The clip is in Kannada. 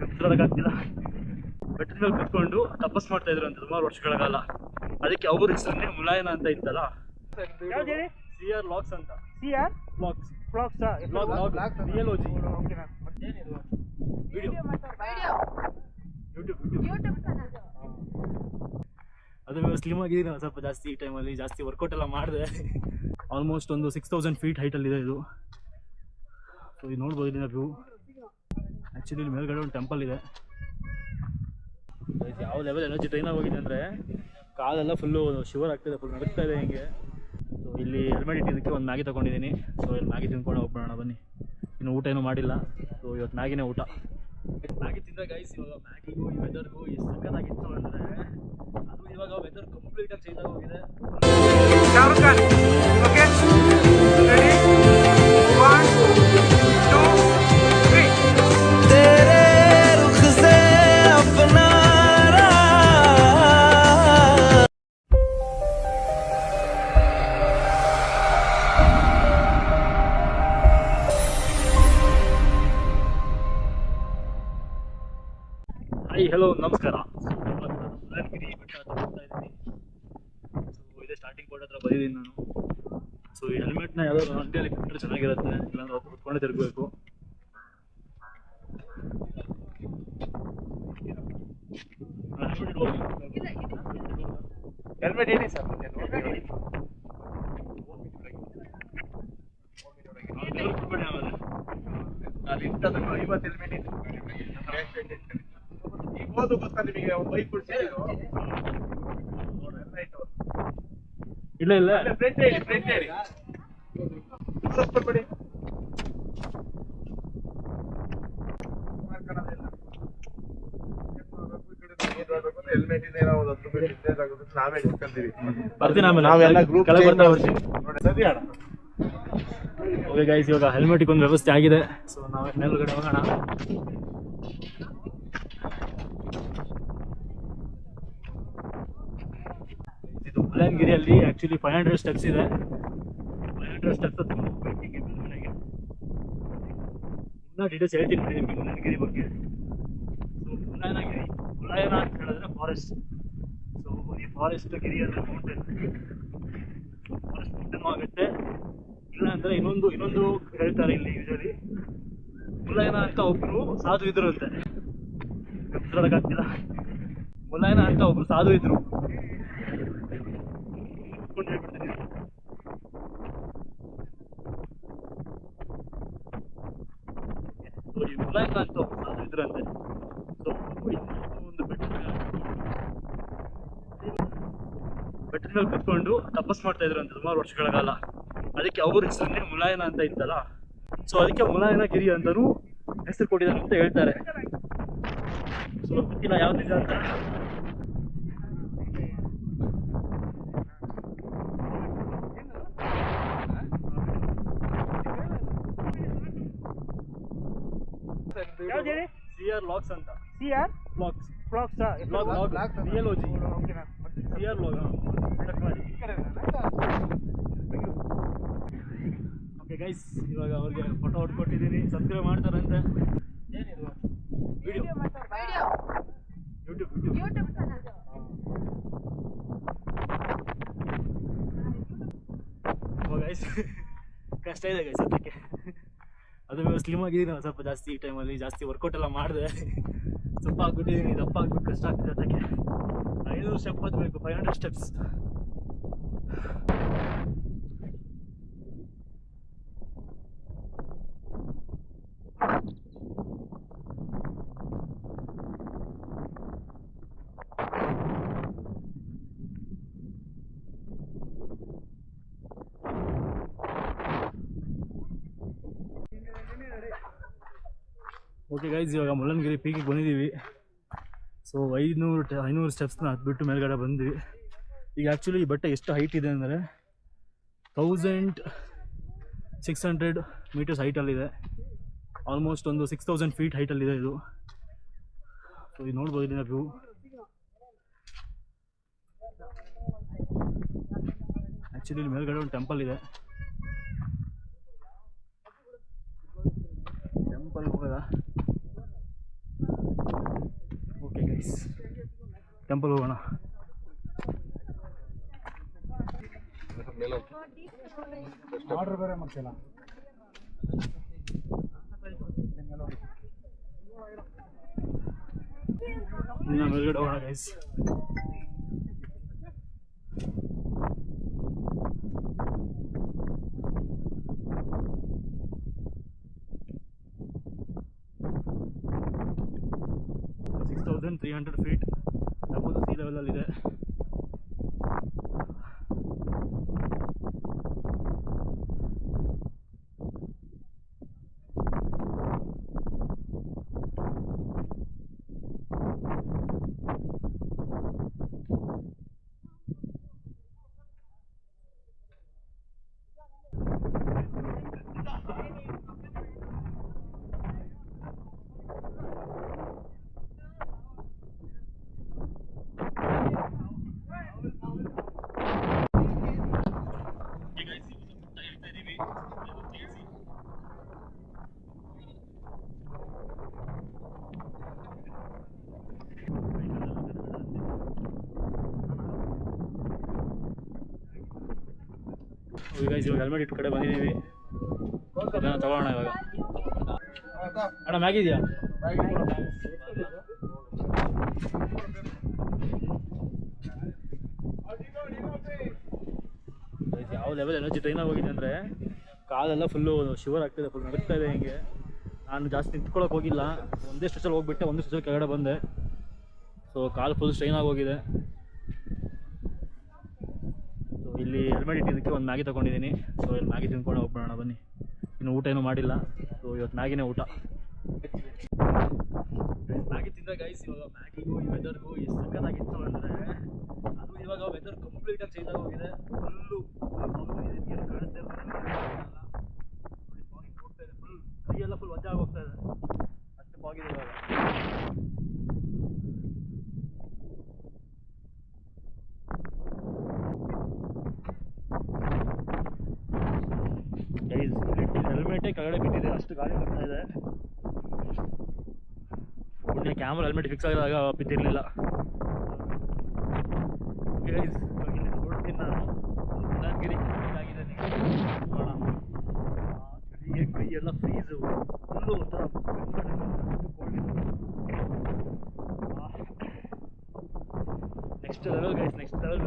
ಉಸಿರಾಡಕ್ಕಾಗ್ತಿಲ್ಲ. ಬೆಟ್ಟದ ಮೇಲೆ ಕುತ್ಕೊಂಡು ತಪಸ್ ಮಾಡ್ತಾ ಇದ್ರು ಅಂತ ಸುಮಾರು ವರ್ಷಗಳ ಕಾಲ. ಅದಕ್ಕೆ ಅವ್ರ ಹೆಸರನ್ನೇ ಮುಲಾಯನ ಅಂತ ಇತ್ತಲ್ಲ. CR ಲಾಕ್ಸ್ ಅಂತ. CR ಲಾಕ್ಸ್ ಲಾಕ್ಸ್ DLOG. ವಿಡಿಯೋ ಯೂಟ್ಯೂಬ್ ಅದು ಸ್ಲಿಮ್ ಆಗಿದ್ದೀನಿ ಸ್ವಲ್ಪ ಜಾಸ್ತಿ. ಈ ಟೈಮಲ್ಲಿ ಜಾಸ್ತಿ ವರ್ಕೌಟ್ ಎಲ್ಲ ಮಾಡಿದೆ. ಆಲ್ಮೋಸ್ಟ್ ಒಂದು 6000 ಫೀಟ್ ಹೈಟಲ್ಲಿದೆ ಇದು. ಸೊ ಇದು ನೋಡ್ಬೋದು ಇದನ್ನ ವ್ಯೂ. ಆ್ಯಕ್ಚುಲಿ ಇಲ್ಲಿ ಮೇಲ್ಗಡೆ ಒಂದು ಟೆಂಪಲ್ ಇದೆ. ಯಾವ ಲೆವೆಲ್ ಎನರ್ಜಿ ಟ್ರೈನ್ ಆಗೋಗಿದೆ ಅಂದರೆ ಕಾಲೆಲ್ಲ ಫುಲ್ಲು ಶಿವರ್ ಆಗ್ತಿದೆ, ಫುಲ್ ನಡುತ್ತಾ ಇದೆ ಹಿಂಗೆ. ಸೊ ಇಲ್ಲಿ ಹೆಲ್ಮೆಟ್ ಇಟ್ಟಿದ್ದಕ್ಕೆ ಒಂದು ಮ್ಯಾಗಿ ತೊಗೊಂಡಿದ್ದೀನಿ. ಸೊ ಇಲ್ಲಿ ಮ್ಯಾಗಿ ತಿಂದ್ಕೊಂಡು ಹೋಗ್ಬಿಡೋಣ ಬನ್ನಿ. ಇನ್ನು ಊಟ ಏನೂ ಮಾಡಿಲ್ಲ. ಸೊ ಇವತ್ತು ಮ್ಯಾಗಿನೇ ಊಟ. ಮ್ಯಾಗಿ ತಿಂದ ಗೈಸ್. ಇವಾಗ ಮ್ಯಾಗಿಗೂ ಈ ವೆದರ್ಗೂ ಎಷ್ಟು ಸಕ್ಕತ್ತಾಗಿತ್ತು ಅಂದರೆ ಅದು ಇವಾಗ ವೆದರ್ ಕಂಪ್ಲೀಟಾಗಿ ಚೇಂಜ್ ಆಗೋಗಿದೆ. ಹಲೋ ನಮಸ್ಕಾರ. ಮುಳ್ಳಯ್ಯನಗಿರಿ ಬೆಟ್ಟ ಹತ್ರ ಹೋಗ್ತಾ ಇದ್ದೀನಿ. ಸೊ ಇದೇ ಸ್ಟಾರ್ಟಿಂಗ್ ಪಾಯಿಂಟ್ ಹತ್ರ ಬಂದಿದ್ದೀನಿ ನಾನು. ಸೊ ಈ ಹೆಲ್ಮೆಟ್ನ ಯಾವ್ದಾದ್ರು ಅಂಗಡಿಯಲ್ಲಿ ಕೊಟ್ಟರೆ ಚೆನ್ನಾಗಿರುತ್ತೆ, ಇಲ್ಲಾಂದ್ರೆ ಅವ್ರು ಕುತ್ಕೊಂಡೇ ತಿರುಗಬೇಕು. ಹೆಲ್ಮೆಟ್ ಹೇಳಿ ಸರ್. ಇಲ್ಲ ಇಲ್ಲ ಓಕೆ ಗೈಸ್, ಇವಾಗ ಹೆಲ್ಮೆಟ್ಗೆ ಒಂದು ವ್ಯವಸ್ಥೆ ಆಗಿದೆ. ಸೊ ನಾವು ಮೇಲ್ಗಡೆ ಹೋಗೋಣ. ಇದು ಮುಳ್ಳಯ್ಯನಗಿರಿಯಲ್ಲಿ ಆ್ಯಕ್ಚುಲಿ 500 ಸ್ಟೆಪ್ಸ್ ಇದೆ. 500 ಸ್ಟೆಪ್ಸ್ ಹತ್ಕೊಂಡು ಹೋಗ್ಬೇಕು ಹಿಂಗೆ ಮನೆಗೆ. ಇನ್ನೂ ಡೀಟೇಲ್ಸ್ ಹೇಳ್ತೀನಿ ನಿಮಗೆ ಮುಳ್ಳಯ್ಯನಗಿರಿ ಬಗ್ಗೆ. ಸೊ ಮುಳ್ಳಯ್ಯನ ಅಂತ ಹೇಳಿದ್ರೆ ಫಾರೆಸ್ಟ್. ಸೊ ಈ ಫಾರೆಸ್ಟ್ ಗಿರಿ ಅಂದರೆ ಮೌಂಟೇನ್. ಫಾರೆಸ್ಟ್ ಮೌಂಟೇನ್ ಆಗುತ್ತೆ. ಇಲ್ಲ ಅಂದರೆ ಇನ್ನೊಂದು ಹೇಳ್ತಾರೆ ಇಲ್ಲಿ ಯೂಶಲಿ. ಮುಳ್ಳಯ್ಯನ ಅಂತ ಒಬ್ಬರು ಸಾಧು ಇದ್ರು ಅಂತೆ. ಉಸಿರಾಡಕ್ಕಾಗ್ತಿಲ್ಲ. ಮುಳ್ಳಯ್ಯನ ಅಂತ ಒಬ್ರು ಸಾಧು ಇದ್ರು. ಹೇಳ್ಬಿಡ್ತೀನಿ. ಸೊ ಈ ಮುಳ್ಳಯ್ಯನ ಅಂತ ಒಬ್ರು ಸಾಧು ಇದ್ರಂತೆ. ಸೊ ಒಂದು ಬೆಟ್ಟದ ಮೇಲೆ ಕುತ್ಕೊಂಡು ತಪಸ್ ಮಾಡ್ತಾ ಇದ್ರು ಅಂತ ಸುಮಾರು ವರ್ಷಗಳ ಕಾಲ. ಅದಕ್ಕೆ ಅವ್ರ ಹೆಸರನ್ನೇ ಮುಲಾಯನ ಅಂತ ಇತ್ತಲ್ಲ. ಸೊ ಅದಕ್ಕೆ ಮುಲಾಯನ ಗಿರಿ ಅಂತಲೂ ಹೆಸರು ಕೊಟ್ಟಿದ್ದಾರೆ ಅಂತ ಹೇಳ್ತಾರೆ. ಸೊ ಗೊತ್ತಿಲ್ಲ ಯಾವ ನಿಜ ಅಂತ. CR ಲಾಕ್ಸ್ ಅಂತ. CR ಲಾಕ್ಸ್ DLOG. CR ಲಾಗ್. ಓಕೆ ಗೈಸ್, ಇವಾಗ ಅವ್ರಿಗೆ ಫೋಟೋ ಹೊಡ್ಕೊಟ್ಟಿದ್ದೀನಿ. ಸಬ್ಸ್ಕ್ರೈಬ್ ಮಾಡ್ತಾರಂತೆ. ಏನಿದು ವಿಡಿಯೋ ಯೂಟ್ಯೂಬ್ ಗೈಸ್. ಕಷ್ಟ ಇದೆ ಗೈಸ್ ಅದಕ್ಕೆ. ಅದು ಸ್ಲಿಮ್ ಆಗಿದ್ದೀನಿ ಸ್ವಲ್ಪ ಜಾಸ್ತಿ. ಈ ಟೈಮಲ್ಲಿ ಜಾಸ್ತಿ ವರ್ಕೌಟ್ ಎಲ್ಲ ಮಾಡಿದೆ. ಸ್ವಲ್ಪ ಆಗ್ಬಿಟ್ಟಿದ್ದೀನಿ. ದಪ್ಪ ಆಗ್ಬಿಟ್ಟು ಕಷ್ಟ ಆಗ್ತಿದೆ ಅದಕ್ಕೆ. 500 ಸ್ಟೆಪ್ ಹತ್ತಬೇಕು. 500 ಸ್ಟೆಪ್ಸ್. ಓಕೆ ಗೈಸ್, ಇವಾಗ ಮುಳ್ಳಯ್ಯನಗಿರಿ ಪೀಕಿಗೆ ಬಂದಿದ್ದೀವಿ. ಸೊ 500 ಸ್ಟೆಪ್ಸ್ನ ಹತ್ಬಿಟ್ಟು ಮೇಲ್ಗಡೆ ಬಂದ್ವಿ. ಈಗ ಆ್ಯಕ್ಚುಲಿ ಈ ಬೆಟ್ಟ ಎಷ್ಟು ಹೈಟ್ ಇದೆ ಅಂದರೆ 1600 ಮೀಟರ್ಸ್ ಹೈಟಲ್ಲಿದೆ. ಆಲ್ಮೋಸ್ಟ್ ಒಂದು 6000 ಫೀಟ್ ಹೈಟಲ್ಲಿದೆ ಇದು. ಸೊ ಇದು ನೋಡ್ಬೋದು ಇದನ್ನ ವ್ಯೂ. ಆ್ಯಕ್ಚುಲಿ ಇಲ್ಲಿ ಮೇಲ್ಗಡೆ ಒಂದು ಟೆಂಪಲ್ ಇದೆ. ಟೆಂಪಲ್ ಹೋಗೋದ ಓಕೆ ಗೈಸ್, ಟೆಂಪಲ್ ಹೋಗೋಣ. ಆರ್ಡರ್ ಬೇರೆ ಮಾಡ್ತಿಲ್ಲ. ಇನ್ನು ಮೇಲ್ಗಡೆ ಹೋಗೋಣ guys. $6,300 feet above the sea level ಅಲ್ಲಿದೆ. ಇವಾಗ ಹೆಲ್ಮೆಟ್ ಇಟ್ಟು ಕಡೆ ಬಂದಿದ್ದೀವಿ, ಅದನ್ನ ತಗೊಳ್ಳೋಣ ಇವಾಗ. ಅಣ್ಣ ಮ್ಯಾಗಿ ಇದೆಯಾ? ಯಾವ ಲೆವೆಲ್ ಎನರ್ಜಿ ಟ್ರೈನ್ ಆಗೋಗಿದೆ ಅಂದರೆ ಕಾಲೆಲ್ಲ ಫುಲ್ಲು ಶಿವರ್ ಆಗ್ತಿದೆ, ಫುಲ್ ನಡುತ್ತಾ ಇದೆ. ಹಿಂಗೆ ನಾನು ಜಾಸ್ತಿ ನಿಂತ್ಕೊಳ್ಳೋಕೆ ಹೋಗಿಲ್ಲ, ಒಂದೇ ಸ್ಟೆಚಲ್ಲಿ ಹೋಗ್ಬಿಟ್ಟೆ, ಒಂದೇ ಸ್ಟೆಚಲ್ಲಿ ಕೆಳಗಡೆ ಬಂದೆ. ಸೊ ಕಾಲು ಫುಲ್ ಸ್ಟ್ರೈನ್ ಆಗೋಗಿದೆ. ಸೊ ಇಲ್ಲಿ ಹೆಲ್ಮೆಟ್ ಇಟ್ಟಿದ್ದಕ್ಕೆ ಒಂದು ಮ್ಯಾಗಿ ತೊಗೊಂಡಿದ್ದೀನಿ. ಸೊ ಇಲ್ಲಿ ಮ್ಯಾಗಿ ತಿನ್ಕೊಂಡು ಹೋಗ್ಬಿಡೋಣ ಬನ್ನಿ. ಇನ್ನು ಊಟ ಏನೂ ಮಾಡಿಲ್ಲ, ಸೊ ಇವತ್ತು ಮ್ಯಾಗಿನೇ ಊಟ. ಮ್ಯಾಗಿ ತಿಂದ ಗೈಸ್. ಇವಾಗ ಮ್ಯಾಗಿಗೂ ಈ ವೆದರ್ಗೂ ಎಷ್ಟು ಸಕ್ಕತ್ತಾಗಿತ್ತು ಅಂದರೆ, ಅದು ಇವಾಗ ವೆದರ್ ಕಂಪ್ಲೀಟಾಗಿ ಚೇಂಜ್ ಆಗೋಗಿದೆ. ಫುಲ್ಲು ನೀರು ಕಾಣಿಸ್ತಾ ಹೋಗ್ತಾ ಇದೆ, ಫುಲ್ ಕೈಯೆಲ್ಲ ಫುಲ್ ವಜ್ಜೆ ಆಗೋಗ್ತಾ ಇದೆ, ಅಷ್ಟು ಬಾಗಿದೆ ಇವಾಗ. ಗೈಸ್ ಹೆಲ್ಮೆಟೇ ಕೆಳಗಡೆ ಬಿಟ್ಟಿದೆ, ಅಷ್ಟು ಗಾಳಿ ಬರ್ತಾ ಇದೆ. ಪುಣ್ಯ ಕ್ಯಾಮ್ರಾ ಹೆಲ್ಮೆಟ್ ಫಿಕ್ಸ್ ಆಗಿದಾಗ ಬಿದ್ದಿರಲಿಲ್ಲ. ಗೈಸ್ ಇವಾಗ ಇಲ್ಲಿ ನೋಡ್ತೀನಿ ನಾನು, ಮುಳ್ಳಯ್ಯನಗಿರಿ ಆಗಿದೆ. ನೋಡೋಣ, ಚಳಿಗೆ ಕೈಯೆಲ್ಲ ಫ್ರೀಸು, ಫುಲ್ಲು ಒಂಥರ next level guys, next level.